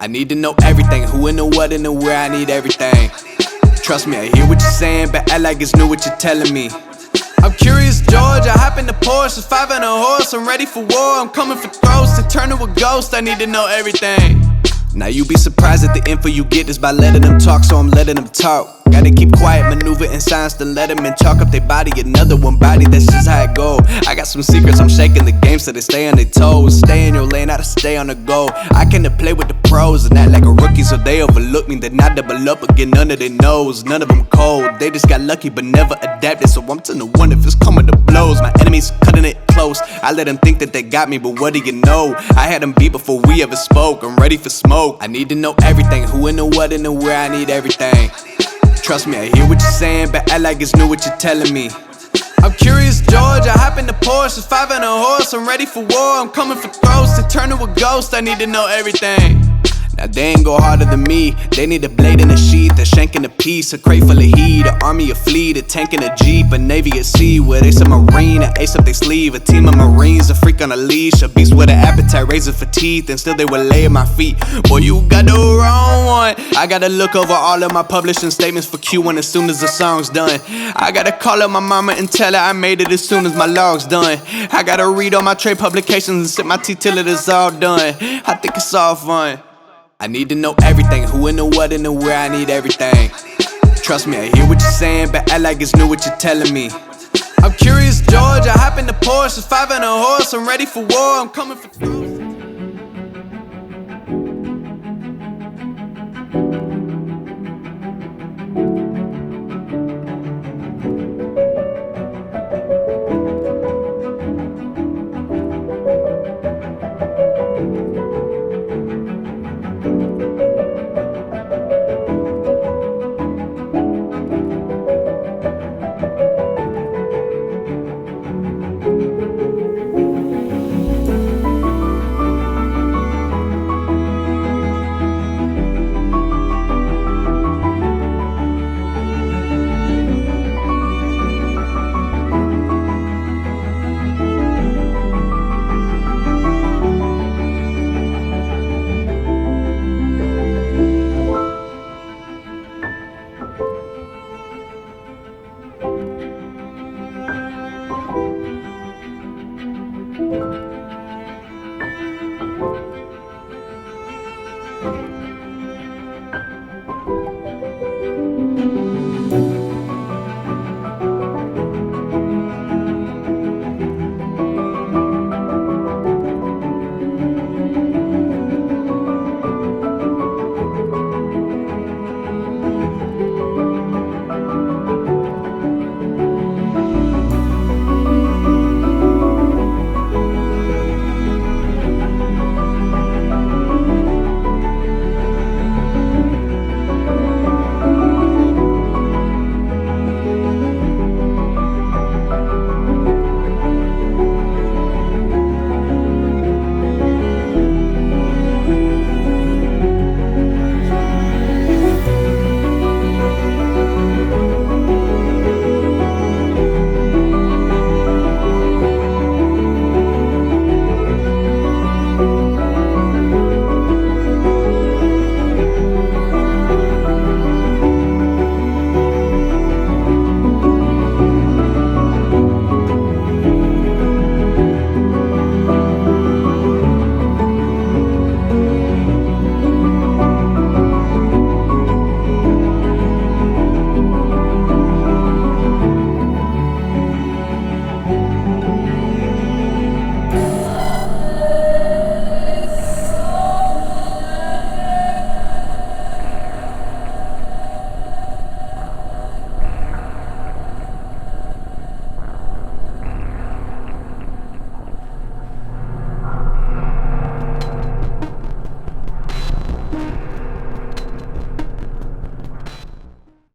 I need to know everything, who and the what and the where, I need everything. Trust me, I hear what you're saying, but act like it's new what you're telling me. I'm curious, George, I hop in the Porsche, a 5 and a horse, I'm ready for war, I'm coming for throats, to turn to a ghost, I need to know everything. Now you be surprised at the info you get is by letting them talk, so I'm letting them talk. Gotta keep quiet, maneuver in silence, then let them in, chalk up their body, another one body, that's just how it go. I got some secrets, I'm shaking the game so they stay on their toes. Stay in your lane, how to stay on the go. I came to play with the pros and act like a rookie, so they overlook me, then I double up again, none of their knows. None of them cold, they just got lucky but never adapted, so I'm to the one if it's coming to blows. My enemies cutting it close, I let them think that they got me, but what do you know? I had them beat before we ever spoke, I'm ready for smoke. I need to know everything, who and the what and the where, I need everything. Trust me, I hear what you're saying, but act like it's new what you're telling me. I'm curious, George, I hop in the Porsche, a 5 and a horse, I'm ready for war, I'm coming for throats, to turn to a ghost, I need to know everything. Now they ain't go harder than me, they need a blade in a sheath, a shank in a piece, a crate full of heat, an army, a fleet, a tank and a jeep, a navy at sea, with ace a marine, an ace up their sleeve, a team of marines, a freak on a leash, a beast with an appetite, razor for teeth, and still they would lay at my feet. Boy, you got the wrong one. I gotta look over all of my publishing statements for Q1 as soon as the song's done. I gotta call up my mama and tell her I made it as soon as my log's done. I gotta read all my trade publications and sip my tea till it is all done. I think it's all fun. I need to know everything, who and the what and the where, I need everything. Trust me, I hear what you're saying, but act like it's new what you're telling me. I'm curious, George, I hop in the Porsche, a 5 and a horse, I'm ready for war, I'm coming for